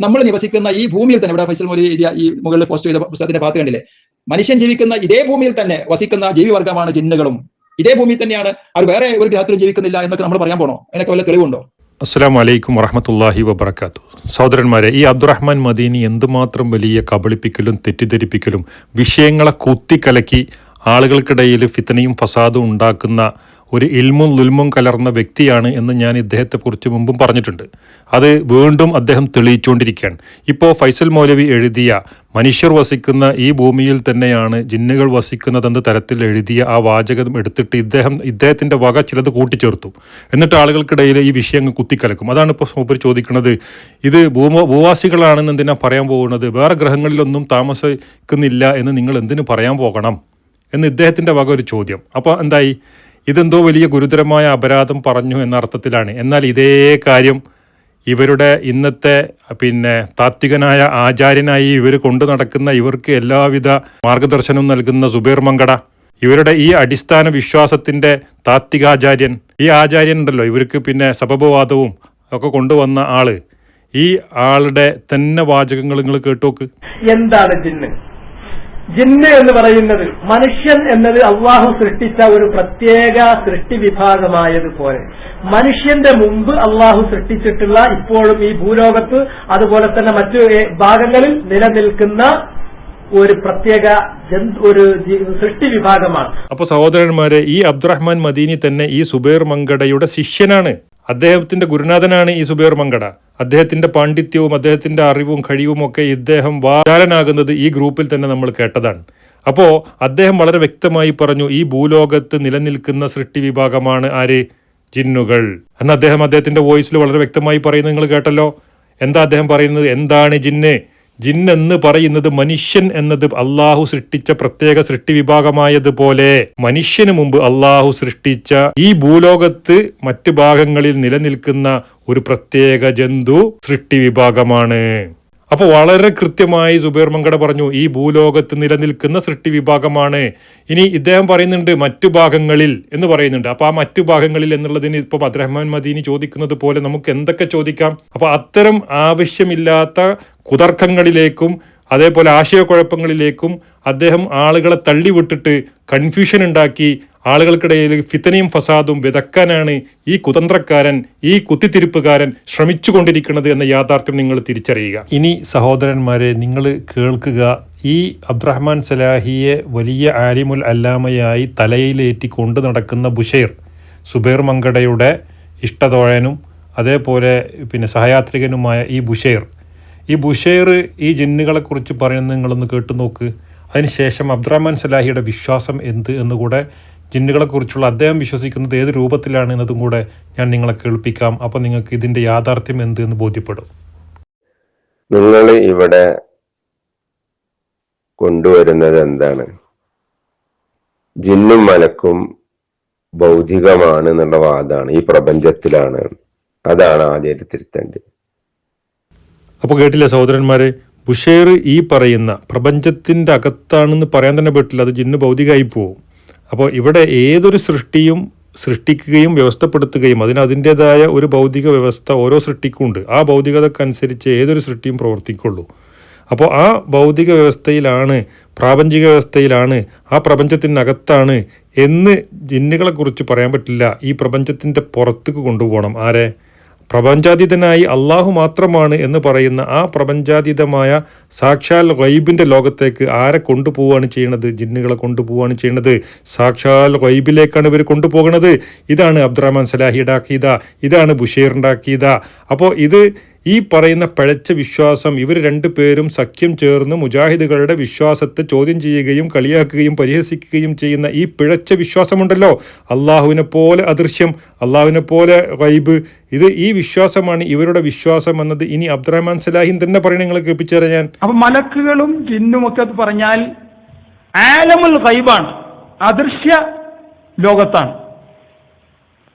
നമ്മൾ നിവസിക്കുന്ന ഈ ഭൂമിയിൽ തന്നെ, ഇവിടെ ഫൈസൽ മൗലവി ഈ മുകളിൽ പോസ്റ്റ് ചെയ്ത പുസ്തകത്തിന്റെ ഭാഗത്ത് കണ്ടില്ലേ, മനുഷ്യൻ ജീവിക്കുന്ന ഇതേ ഭൂമിയിൽ തന്നെ വസിക്കുന്ന ജീവിവർഗമാണ് ജിന്നുകളും. ഇതേ ഭൂമിയിൽ തന്നെയാണ്, അവർ വേറെ ഒരു ഗ്രഹത്തിലും ജീവിക്കുന്നില്ല എന്നൊക്കെ നമ്മൾ പറയാൻ പോണോ? അതിനൊക്കെ വല്ല തെളിവുണ്ടോ? അസ്സലാമു അലൈക്കും വറഹ്മത്തുള്ളാഹി വബറകാതുഹു. സഹോദരന്മാരെ, ഈ അബ്ദുറഹ്മാൻ മദീനി എന്തുമാത്രം വലിയ കബളിപ്പിക്കലും തെറ്റിദ്ധരിപ്പിക്കലും വിഷയങ്ങളെ കുത്തിക്കലക്കി ആളുകൾക്കിടയിൽ ഫിത്നയും ഫസാദും ഉണ്ടാക്കുന്ന ഒരു ഇൽമും ലുൽമും കലർന്ന വ്യക്തിയാണ് എന്ന് ഞാൻ ഇദ്ദേഹത്തെക്കുറിച്ച് മുമ്പും പറഞ്ഞിട്ടുണ്ട്. അത് വീണ്ടും അദ്ദേഹം തെളിയിച്ചുകൊണ്ടിരിക്കുകയാണ്. ഇപ്പോൾ ഫൈസൽ മൗലവി എഴുതിയ മനുഷ്യർ വസിക്കുന്ന ഈ ഭൂമിയിൽ തന്നെയാണ് ജിന്നുകൾ വസിക്കുന്നതെന്ന തരത്തിൽ എഴുതിയ ആ വാചകം എടുത്തിട്ട് ഇദ്ദേഹത്തിൻ്റെ വക ചിലത് കൂട്ടിച്ചേർത്തു. എന്നിട്ട് ആളുകൾക്കിടയിൽ ഈ വിഷയങ്ങൾ കുത്തിക്കലക്കും. അതാണ് ഇപ്പോൾ മൂപ്പർ ചോദിക്കുന്നത്, ഇത് ഭൂവാസികളാണെന്ന് എന്തിനാ പറയാൻ പോകുന്നത്? വേറെ ഗ്രഹങ്ങളിലൊന്നും താമസിക്കുന്നില്ല എന്ന് നിങ്ങൾ എന്തിനു പറയാൻ പോകണം എന്ന് ഇദ്ദേഹത്തിൻ്റെ വക ഒരു ചോദ്യം. അപ്പോൾ എന്തായി? ഇതെന്തോ വലിയ ഗുരുതരമായ അപരാധം പറഞ്ഞു എന്ന അർത്ഥത്തിലാണ്. എന്നാൽ ഇതേ കാര്യം ഇവരുടെ ഇന്നത്തെ താത്വികനായ ആചാര്യനായി ഇവർ കൊണ്ടു നടക്കുന്ന, ഇവർക്ക് എല്ലാവിധ മാർഗദർശനവും നൽകുന്ന സുബൈർ മങ്കട, ഇവരുടെ ഈ അടിസ്ഥാന വിശ്വാസത്തിൻ്റെ താത്വികാചാര്യൻ, ഈ ആചാര്യൻ ഉണ്ടല്ലോ, ഇവർക്ക് സബബവാദവും ഒക്കെ കൊണ്ടുവന്ന ആള്, ഈ ആളുടെ തന്നെ വാചകങ്ങൾ നിങ്ങൾ കേട്ടോക്ക്. എന്താണ് ജിന്ന്? ജിന്ന് എന്ന് പറയുന്നത് മനുഷ്യൻ എന്നത് അള്ളാഹു സൃഷ്ടിച്ച ഒരു പ്രത്യേക സൃഷ്ടി വിഭാഗമായതുപോലെ മനുഷ്യന്റെ മുമ്പ് അള്ളാഹു സൃഷ്ടിച്ചിട്ടുള്ള, ഇപ്പോഴും ഈ ഭൂലോകത്ത് അതുപോലെ തന്നെ മറ്റു ഭാഗങ്ങളിൽ നിലനിൽക്കുന്ന ഒരു പ്രത്യേക ഒരു സൃഷ്ടി വിഭാഗമാണ്. അപ്പൊ സഹോദരന്മാരെ, ഈ അബ്ദുറഹ്മാൻ മദീനി തന്നെ ഈ സുബൈർ മങ്കടയുടെ ശിഷ്യനാണ്. അദ്ദേഹത്തിന്റെ ഗുരുനാഥനാണ് ഈ സുബൈർ മങ്കട. അദ്ദേഹത്തിന്റെ പാണ്ഡിത്യവും അദ്ദേഹത്തിന്റെ അറിവും കഴിവും ഒക്കെ ഇദ്ദേഹം വാചാലനാകുന്നത് ഈ ഗ്രൂപ്പിൽ തന്നെ നമ്മൾ കേട്ടതാണ്. അപ്പോൾ അദ്ദേഹം വളരെ വ്യക്തമായി പറഞ്ഞു, ഈ ഭൂലോകത്ത് നിലനിൽക്കുന്ന സൃഷ്ടി വിഭാഗമാണ് ആര്? ജിന്നുകൾ എന്ന് അദ്ദേഹത്തിന്റെ വോയിസിൽ വളരെ വ്യക്തമായി പറയുന്നത് നിങ്ങൾ കേട്ടല്ലോ. എന്താ അദ്ദേഹം പറയുന്നത്? എന്താണ് ജിന്ന്? ജിന്നെന്ന് പറയുന്നത് മനുഷ്യൻ എന്നത് അള്ളാഹു സൃഷ്ടിച്ച പ്രത്യേക സൃഷ്ടി വിഭാഗമായതുപോലെ മനുഷ്യന് മുമ്പ് അള്ളാഹു സൃഷ്ടിച്ച ഈ ഭൂലോകത്ത് മറ്റു ഭാഗങ്ങളിൽ നിലനിൽക്കുന്ന ഒരു പ്രത്യേക ജന്തു സൃഷ്ടി വിഭാഗമാണ്. അപ്പോൾ വളരെ കൃത്യമായി സുബൈർ മങ്കട പറഞ്ഞു, ഈ ഭൂലോകത്ത് നിലനിൽക്കുന്ന സൃഷ്ടി വിഭാഗമാണ്. ഇനി ഇദ്ദേഹം പറയുന്നുണ്ട് മറ്റു ഭാഗങ്ങളിൽ എന്ന് പറയുന്നുണ്ട്. അപ്പോൾ ആ മറ്റു ഭാഗങ്ങളിൽ എന്നുള്ളതിന് ഇപ്പോൾ അബ്ദുറഹ്മാൻ മദീനി ചോദിക്കുന്നത് പോലെ നമുക്ക് എന്തൊക്കെ ചോദിക്കാം? അപ്പോൾ അത്തരം ആവശ്യമില്ലാത്ത കുതർക്കങ്ങളിലേക്കും അതേപോലെ ആശയക്കുഴപ്പങ്ങളിലേക്കും അദ്ദേഹം ആളുകളെ തള്ളിവിട്ടിട്ട് കൺഫ്യൂഷൻ ഉണ്ടാക്കി ആളുകൾക്കിടയിൽ ഫിത്തനയും ഫസാദും വിതക്കാനാണ് ഈ കുതന്ത്രക്കാരൻ, ഈ കുത്തിത്തിരിപ്പുകാരൻ ശ്രമിച്ചുകൊണ്ടിരിക്കുന്നത് എന്ന യാഥാർത്ഥ്യം നിങ്ങൾ തിരിച്ചറിയുക. ഇനി സഹോദരന്മാരെ, നിങ്ങൾ കേൾക്കുക. ഈ അബ്ദുറഹ്മാൻ സലാഹിയെ വലിയ ആലിമുൽ അല്ലാമയായി തലയിലേറ്റി കൊണ്ടു നടക്കുന്ന ബുഷൈർ, സുബൈർ മങ്കടയുടെ ഇഷ്ടതോഴനും അതേപോലെ സഹയാത്രികനുമായ ഈ ബുഷൈർ ഈ ജിന്നുകളെക്കുറിച്ച് പറയുന്നത് നിങ്ങളൊന്ന് കേട്ടു നോക്ക്. അതിനുശേഷം അബ്ദുറഹ്മാൻ സലാഹിയുടെ വിശ്വാസം എന്ത് എന്നുകൂടെ, ജിന്നുകളെക്കുറിച്ചുള്ള അദ്ദേഹം വിശ്വസിക്കുന്നത് ഏത് രൂപത്തിലാണ് എന്നതും കൂടെ ഞാൻ നിങ്ങളെ കേൾപ്പിക്കാം. അപ്പം നിങ്ങൾക്ക് ഇതിൻ്റെ യാഥാർത്ഥ്യം എന്ത് എന്ന് ബോധ്യപ്പെടും. നിങ്ങൾ ഇവിടെ കൊണ്ടുവരുന്നത് എന്താണ്? ജിന്നും മലക്കും ഭൗതികമാണ് എന്നുള്ള വാദമാണ്, ഈ പ്രപഞ്ചത്തിലാണ്. അതാണ് ആദ്യം തിരുത്തേണ്ടത്. അപ്പോൾ കേട്ടില്ല സഹോദരന്മാരെ, ബുഷൈർ ഈ പറയുന്ന പ്രപഞ്ചത്തിൻ്റെ അകത്താണെന്ന് പറയാൻ തന്നെ പറ്റില്ല, അത് ജിന്ന് ഭൗതികമായി പോവും. അപ്പോൾ ഇവിടെ ഏതൊരു സൃഷ്ടിയും സൃഷ്ടിക്കുകയും വ്യവസ്ഥപ്പെടുത്തുകയും അതിൻ്റെതായ ഒരു ഭൗതിക വ്യവസ്ഥ ഓരോ സൃഷ്ടിക്കും ഉണ്ട്. ആ ഭൗതികതക്കനുസരിച്ച് ഏതൊരു സൃഷ്ടിയും പ്രവർത്തിക്കുള്ളൂ. അപ്പോൾ ആ ഭൗതിക വ്യവസ്ഥയിലാണ്, പ്രാപഞ്ചിക വ്യവസ്ഥയിലാണ്, ആ പ്രപഞ്ചത്തിനകത്താണ് എന്ന് ജിന്നുകളെക്കുറിച്ച് പറയാൻ പറ്റില്ല. ഈ പ്രപഞ്ചത്തിൻ്റെ പുറത്തേക്ക് കൊണ്ടുപോകണം. ആരെ? പ്രപഞ്ചാതീതനായി അള്ളാഹു മാത്രമാണ് എന്ന് പറയുന്ന ആ പ്രപഞ്ചാതീതമായ സാക്ഷാൽ ഗൈബിൻ്റെ ലോകത്തേക്ക് ആരെ കൊണ്ടുപോവുകയാണ് ചെയ്യുന്നത്? ജിന്നുകളെ കൊണ്ടുപോവുകയാണ് ചെയ്യുന്നത്. സാക്ഷാൽ ഗൈബിലേക്കാണ് ഇവർ കൊണ്ടുപോകുന്നത്. ഇതാണ് അബ്ദുറഹ്മാൻ സലാഹിയുടെ അഖീദ, ഇതാണ് ബുഷൈറിൻ്റെ അഖീദ. അപ്പോൾ ഇത് ഈ പറയുന്ന പഴച്ച വിശ്വാസം, ഇവർ രണ്ടുപേരും സഖ്യം ചേർന്ന് മുജാഹിദുകളുടെ വിശ്വാസത്തെ ചോദ്യം ചെയ്യുകയും കളിയാക്കുകയും പരിഹസിക്കുകയും ചെയ്യുന്ന ഈ പിഴച്ച വിശ്വാസമുണ്ടല്ലോ, അള്ളാഹുവിനെ പോലെ അദൃശ്യം, അള്ളാഹുവിനെ പോലെ ഗൈബ്, ഈ വിശ്വാസമാണ് ഇവരുടെ വിശ്വാസം എന്നത് ഇനി അബ്ദുറഹ്മാൻ സലാഹിൻ തന്നെ പറയണ നിങ്ങൾ കേൾപ്പിച്ചുതരാം ഞാൻ. അപ്പൊ മലക്കുകളും ജിന്നും ഒക്കെ പറഞ്ഞാൽ ആലമുൽ ഗൈബാണ്, അദൃശ്യ ലോകത്താണ്.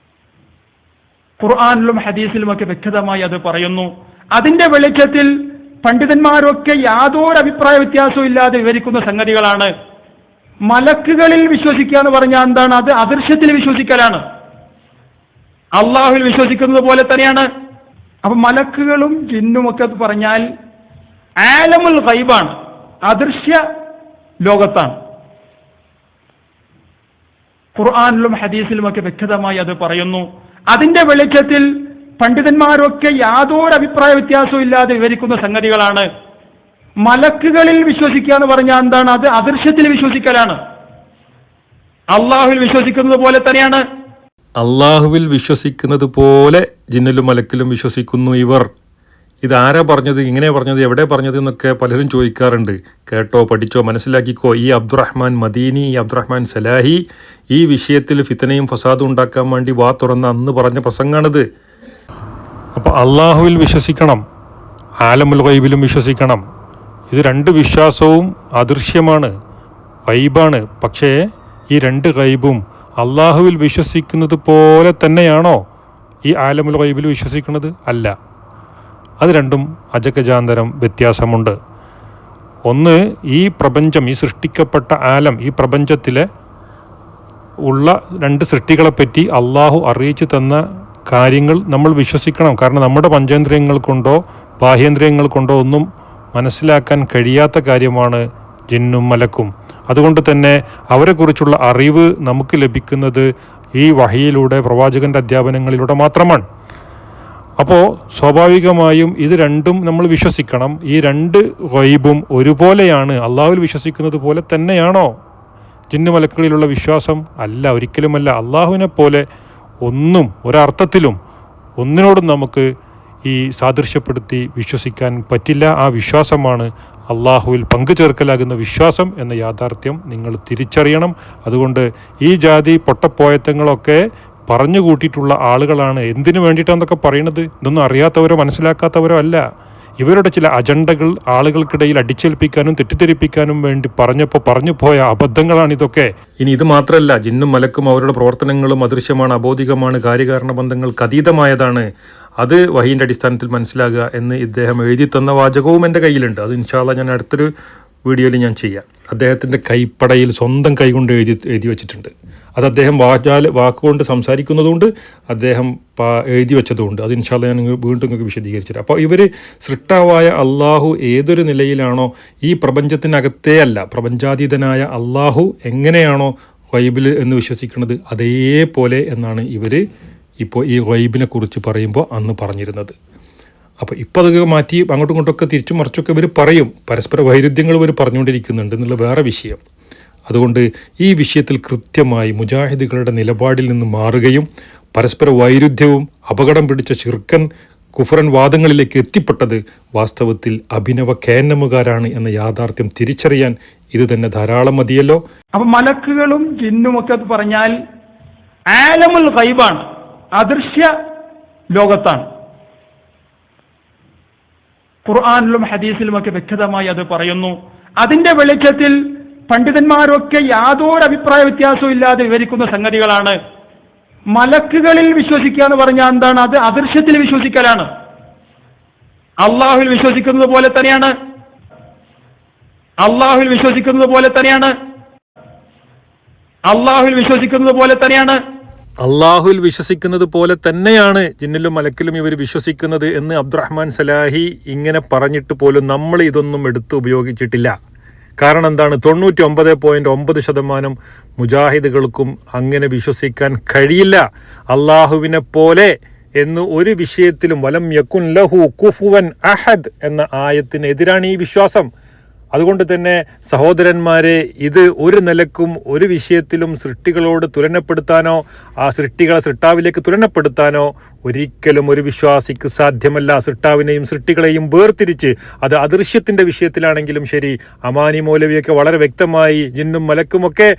ഖുർആനിലും ഹദീസിലുമൊക്കെ വ്യക്തമായി അത് പറയുന്നു. അതിന്റെ വെളിച്ചത്തിൽ പണ്ഡിതന്മാരൊക്കെ യാതൊരു അഭിപ്രായ വ്യത്യാസവും ഇല്ലാതെ വിവരിക്കുന്ന സംഗതികളാണ്. മലക്കുകളിൽ വിശ്വസിക്കുക എന്ന് പറഞ്ഞാൽ എന്താണ്? അത് അദൃശ്യത്തിൽ വിശ്വസിക്കലാണ്. അള്ളാഹുവിൽ വിശ്വസിക്കുന്നത് പോലെ തന്നെയാണ്. അപ്പൊ മലക്കുകളും ജിന്നുമൊക്കെ എന്ന് പറഞ്ഞാൽ ആലമുൽ ഗൈബാണ്, അദൃശ്യ ലോകത്താണ്. ഖുർആനിലും ഹദീസിലുമൊക്കെ വ്യക്തമായി അത് പറയുന്നു. അതിന്റെ വെളിച്ചത്തിൽ പണ്ഡിതന്മാരൊക്കെ യാതൊരു അഭിപ്രായ വ്യത്യാസവും ഇല്ലാതെ വിവരിക്കുന്ന സംഗതികളാണ്. മലക്കുകളിൽ വിശ്വസിക്കുക എന്ന് പറഞ്ഞാൽ എന്താണ്? അത് അദൃശ്യത്തിൽ വിശ്വസിക്കലാണ്. അള്ളാഹുവിൽ വിശ്വസിക്കുന്നത് പോലെ തന്നെയാണ്. അള്ളാഹുവിൽ വിശ്വസിക്കുന്നത് പോലെ ജിന്നിലും മലക്കിലും വിശ്വസിക്കുന്നു ഇവർ. ഇതാരാ പറഞ്ഞത്, ഇങ്ങനെ പറഞ്ഞത്, എവിടെ പറഞ്ഞത് എന്നൊക്കെ പലരും ചോദിക്കാറുണ്ട്. കേട്ടോ, പഠിച്ചോ, മനസ്സിലാക്കിക്കോ. ഈ അബ്ദുറഹ്മാൻ മദീനി, ഈ അബ്ദുറഹ്മാൻ സലാഹി ഈ വിഷയത്തിൽ ഫിത്തനയും ഫസാദും ഉണ്ടാക്കാൻ വേണ്ടി വാ തുറന്ന് അന്ന് പറഞ്ഞ പ്രസംഗമാണിത്. അപ്പോൾ അള്ളാഹുവിൽ വിശ്വസിക്കണം, ആലമുൽ ഗൈബിലും വിശ്വസിക്കണം. ഇത് രണ്ട് വിശ്വാസവും അദൃശ്യമാണ്, ഗൈബാണ്. പക്ഷേ ഈ രണ്ട് ഗൈബും അള്ളാഹുവിൽ വിശ്വസിക്കുന്നത് പോലെ തന്നെയാണോ ഈ ആലമുൽ ഗൈബിൽ വിശ്വസിക്കുന്നത്? അല്ല, അത് രണ്ടും അജഗജാന്തരം വ്യത്യാസമുണ്ട്. ഒന്ന്, ഈ പ്രപഞ്ചം, ഈ സൃഷ്ടിക്കപ്പെട്ട ആലം, ഈ പ്രപഞ്ചത്തിലെ ഉള്ള രണ്ട് സൃഷ്ടികളെപ്പറ്റി അള്ളാഹു അറിയിച്ചു തന്ന കാര്യങ്ങൾ നമ്മൾ വിശ്വസിക്കണം. കാരണം നമ്മുടെ പഞ്ചേന്ദ്രിയങ്ങൾ കൊണ്ടോ ബാഹ്യേന്ദ്രിയങ്ങൾ കൊണ്ടോ ഒന്നും മനസ്സിലാക്കാൻ കഴിയാത്ത കാര്യമാണ് ജിന്നും മലക്കും. അതുകൊണ്ട് തന്നെ അവരെക്കുറിച്ചുള്ള അറിവ് നമുക്ക് ലഭിക്കുന്നത് ഈ വഹിയിലൂടെ, പ്രവാചകൻ്റെ അധ്യാപനങ്ങളിലൂടെ മാത്രമാണ്. അപ്പോൾ സ്വാഭാവികമായും ഇത് രണ്ടും നമ്മൾ വിശ്വസിക്കണം. ഈ രണ്ട് ഗൈബും ഒരുപോലെയാണ്, അള്ളാഹുവിൽ വിശ്വസിക്കുന്നത് പോലെ തന്നെയാണോ ജിന്നു മലക്കുകളിലുള്ള വിശ്വാസം? അല്ല, ഒരിക്കലുമല്ല. അള്ളാഹുവിനെ പോലെ ഒന്നും ഒരർത്ഥത്തിലും ഒന്നിനോടും നമുക്ക് ഈ സാദൃശ്യപ്പെടുത്തി വിശ്വസിക്കാൻ പറ്റില്ല. ആ വിശ്വാസമാണ് അള്ളാഹുവിൽ പങ്കുചേർക്കലാകുന്ന വിശ്വാസം എന്ന യാഥാർത്ഥ്യം നിങ്ങൾ തിരിച്ചറിയണം. അതുകൊണ്ട് ഈ ജാതി പൊട്ടപ്പോയത്തങ്ങളൊക്കെ പറഞ്ഞു കൂട്ടിയിട്ടുള്ള ആളുകളാണ്. എന്തിനു വേണ്ടിയിട്ടാണെന്നൊക്കെ പറയണത്? ഇതൊന്നും അറിയാത്തവരോ മനസ്സിലാക്കാത്തവരോ അല്ല. ഇവരുടെ ചില അജണ്ടകൾ ആളുകൾക്കിടയിൽ അടിച്ചേൽപ്പിക്കാനും തെറ്റിദ്ധരിപ്പിക്കാനും വേണ്ടി പറഞ്ഞു പോയ അബദ്ധങ്ങളാണിതൊക്കെ. ഇനി ഇത് മാത്രമല്ല, ജിന്നും മലക്കും അവരുടെ പ്രവർത്തനങ്ങളും അദൃശ്യമാണ്, അബോധികമാണ്, കാര്യകാരണ ബന്ധങ്ങൾക്ക് അതീതമായതാണ്. അത് വഹീൻ്റെ അടിസ്ഥാനത്തിൽ മനസ്സിലാകുക എന്ന് ഇദ്ദേഹം എഴുതി തന്ന വാചകവും എൻ്റെ കയ്യിലുണ്ട്. അത് ഇൻഷാ അല്ലാഹ് ഞാൻ അടുത്തൊരു വീഡിയോയിൽ ഞാൻ ചെയ്യാം. അദ്ദേഹത്തിൻ്റെ കൈപ്പടയിൽ സ്വന്തം കൈകൊണ്ട് എഴുതി വെച്ചിട്ടുണ്ട്. അത് അദ്ദേഹം വാക്കുകൊണ്ട് സംസാരിക്കുന്നതുകൊണ്ട്, അദ്ദേഹം എഴുതി വെച്ചതുകൊണ്ട്. അത് ഇൻഷാ അല്ലാഹ് ഞാൻ വീണ്ടും നിങ്ങൾക്ക് വിശദീകരിച്ചിട്ട്. അപ്പോൾ ഇവർ സൃഷ്ടാവായ അള്ളാഹു ഏതൊരു നിലയിലാണോ, ഈ പ്രപഞ്ചത്തിനകത്തേ അല്ല, പ്രപഞ്ചാതീതനായ അള്ളാഹു എങ്ങനെയാണോ ഗൈബിൽ എന്ന് വിശ്വസിക്കുന്നത് അതേപോലെ എന്നാണ് ഇവർ ഇപ്പോൾ ഈ ഗൈബിനെ കുറിച്ച് പറയുമ്പോൾ അന്ന് പറഞ്ഞിരുന്നത്. അപ്പോൾ ഇപ്പോൾ അതൊക്കെ മാറ്റി അങ്ങോട്ടും ഇങ്ങോട്ടൊക്കെ തിരിച്ചും മറിച്ചൊക്കെ ഇവർ പറയും. പരസ്പര വൈരുദ്ധ്യങ്ങൾ ഇവർ പറഞ്ഞുകൊണ്ടിരിക്കുന്നുണ്ട് എന്നുള്ള വേറെ വിഷയം. അതുകൊണ്ട് ഈ വിഷയത്തിൽ കൃത്യമായി മുജാഹിദുകളുടെ നിലപാടിൽ നിന്ന് മാറുകയും പരസ്പര വൈരുദ്ധ്യവും അപകടം പിടിച്ച ശിർക്കൻ കുഫറൻ വാദങ്ങളിലേക്ക് എത്തിപ്പെട്ടത് വാസ്തവത്തിൽ അഭിനവ കേന്നമുകാരാണ് എന്ന യാഥാർത്ഥ്യം തിരിച്ചറിയാൻ ഇത് തന്നെ ധാരാളം മതിയല്ലോ. അപ്പൊ മലക്കുകളും ജിന്നുമൊക്കെ എന്ന് പറഞ്ഞാൽ ആലമുൽ ഗൈബാണ്, അദൃശ്യ ലോകത്താണ്. ഖുർആനിലും ഹദീസിലുമൊക്കെ വ്യക്തമായി അത് പറയുന്നു. അതിന്റെ വെളിച്ചത്തിൽ പണ്ഡിതന്മാരൊക്കെ യാതൊരു അഭിപ്രായ വ്യത്യാസവും ഇല്ലാതെ വിവരിക്കുന്ന സംഗതികളാണ്. മലക്കുകളിൽ വിശ്വസിക്കുക എന്ന് പറഞ്ഞാൽ എന്താണ്? അത് അദൃശ്യത്തിൽ വിശ്വസിക്കലാണ്. അള്ളാഹുവിൽ വിശ്വസിക്കുന്നത് പോലെ തന്നെയാണ്. അള്ളാഹുവിൽ വിശ്വസിക്കുന്നത് പോലെ തന്നെയാണ്. അള്ളാഹുവിൽ വിശ്വസിക്കുന്നത് പോലെ തന്നെയാണ്. അള്ളാഹുവിൽ വിശ്വസിക്കുന്നത് പോലെ തന്നെയാണ് ജിന്നിലും മലക്കിലും ഇവർ വിശ്വസിക്കുന്നത് എന്ന് അബ്ദുറഹ്മാൻ സലാഹി ഇങ്ങനെ പറഞ്ഞിട്ട് പോലും നമ്മൾ ഇതൊന്നും എടുത്ത് ഉപയോഗിച്ചിട്ടില്ല. കാരണം എന്താണ്? 99.9% മുജാഹിദുകൾക്കും അങ്ങനെ വിശ്വസിക്കാൻ കഴിയില്ല. അള്ളാഹുവിനെ പോലെ എന്ന് ഒരു വിഷയത്തിലും വലം യകുൻ ലഹു കുഫുവൻ അഹദ് എന്ന ആയത്തിനെതിരാണ് ഈ വിശ്വാസം. അതുകൊണ്ട് തന്നെ സഹോദരന്മാരെ, ഇത് ഒരു നിലക്കും ഒരു വിഷയത്തിലും സൃഷ്ടികളോട് തുലനപ്പെടുത്താനോ ആ സൃഷ്ടികളെ സൃഷ്ടാവിലേക്ക് തുലനപ്പെടുത്താനോ ഒരിക്കലും ഒരു വിശ്വാസിക്ക് സാധ്യമല്ല. സൃഷ്ടാവിനെയും സൃഷ്ടികളെയും വേർതിരിച്ച്, അത് അദൃശ്യത്തിൻ്റെ വിഷയത്തിലാണെങ്കിലും ശരി, അമാനി മൗലവിയൊക്കെ വളരെ വ്യക്തമായി ജിന്നും മലക്കുമൊക്കെ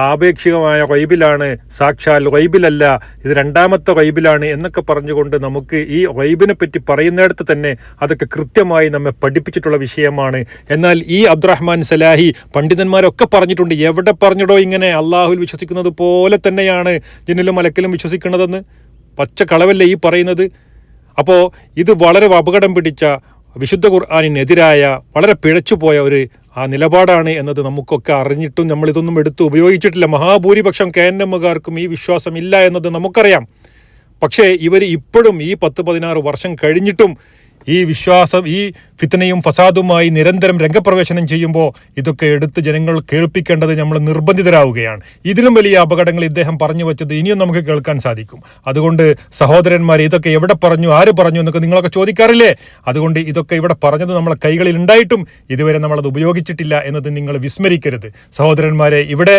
ആപേക്ഷികമായ ഗൈബിലാണ്, സാക്ഷാൽ ഗൈബിലല്ല, ഇത് രണ്ടാമത്തെ ഗൈബിലാണ് എന്നൊക്കെ പറഞ്ഞുകൊണ്ട് നമുക്ക് ഈ ഗൈബിനെ പറ്റി പറയുന്നിടത്ത് തന്നെ അതൊക്കെ കൃത്യമായി നമ്മെ പഠിപ്പിച്ചിട്ടുള്ള വിഷയമാണ്. എന്നാൽ ഈ അബ്ദുറഹ്മാൻ സലാഹി പണ്ഡിതന്മാരൊക്കെ പറഞ്ഞിട്ടുണ്ട്. എവിടെ പറഞ്ഞിടോ ഇങ്ങനെ അള്ളാഹുവിൽ വിശ്വസിക്കുന്നത് പോലെ തന്നെയാണ് ജിന്നിലും മലക്കിലും വിശ്വസിക്കുന്നതെന്ന്? പച്ച കളവല്ലേ ഈ പറയുന്നത്? അപ്പോൾ ഇത് വളരെ അപകടം പിടിച്ച വിശുദ്ധ ഖുർആനിനെതിരായ വളരെ പിഴച്ചുപോയ ഒരു നിലപാടാണ് എന്നത് നമുക്കൊക്കെ അറിഞ്ഞിട്ടും നമ്മളിതൊന്നും എടുത്ത് ഉപയോഗിച്ചിട്ടില്ല. മഹാഭൂരിപക്ഷം കേന്നമുകാർക്കും ഈ വിശ്വാസം ഇല്ല എന്നത് നമുക്കറിയാം. പക്ഷേ ഇവർ ഇപ്പോഴും ഈ 10-16 വർഷം കഴിഞ്ഞിട്ടും ഈ വിശ്വാസം, ഈ ഫിത്നയും ഫസാദുമായി നിരന്തരം രംഗപ്രവേശനം ചെയ്യുമ്പോൾ ഇതൊക്കെ എടുത്ത് ജനങ്ങൾ കേൾപ്പിക്കേണ്ടത് നമ്മൾ നിർബന്ധിതരാവുകയാണ്. ഇതിലും വലിയ അപകടങ്ങൾ ഇദ്ദേഹം പറഞ്ഞു വെച്ചത് ഇനിയും നമുക്ക് കേൾക്കാൻ സാധിക്കും. അതുകൊണ്ട് സഹോദരന്മാരെ, ഇതൊക്കെ എവിടെ പറഞ്ഞു, ആര് പറഞ്ഞു എന്നൊക്കെ നിങ്ങളൊക്കെ ചോദിക്കാറില്ലേ? അതുകൊണ്ട് ഇതൊക്കെ ഇവിടെ പറഞ്ഞത് നമ്മളെ കൈകളിൽ ഉണ്ടായിട്ടും ഇതുവരെ നമ്മളത് ഉപയോഗിച്ചിട്ടില്ല എന്നത് നിങ്ങൾ വിസ്മരിക്കരുത്. സഹോദരന്മാരെ, ഇവിടെ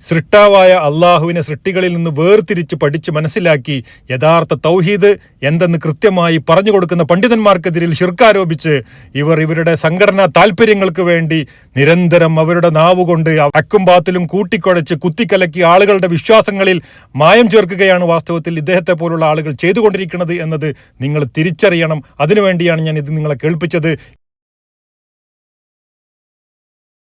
സൃഷ്ടാവായ അള്ളാഹുവിനെ സൃഷ്ടികളിൽ നിന്ന് വേർതിരിച്ച് പഠിച്ച് മനസ്സിലാക്കി യഥാർത്ഥ തൗഹീദ് എന്തെന്ന് കൃത്യമായി പറഞ്ഞു കൊടുക്കുന്ന പണ്ഡിതന്മാർക്കെതിരിൽ ശിർക്ക് ഇവർ ഇവരുടെ സംഘടനാ താല്പര്യങ്ങൾക്ക് വേണ്ടി നിരന്തരം അവരുടെ നാവുകൊണ്ട് അക്കും ബാത്തിലും കൂട്ടിക്കുഴച്ച് കുത്തിക്കലക്കി ആളുകളുടെ വിശ്വാസങ്ങളിൽ മായം ചേർക്കുകയാണ് വാസ്തവത്തിൽ ഇദ്ദേഹത്തെ പോലുള്ള ആളുകൾ ചെയ്തുകൊണ്ടിരിക്കുന്നത് എന്നത് നിങ്ങൾ തിരിച്ചറിയണം. അതിനുവേണ്ടിയാണ് ഞാൻ ഇത് നിങ്ങളെ കേൾപ്പിച്ചത്.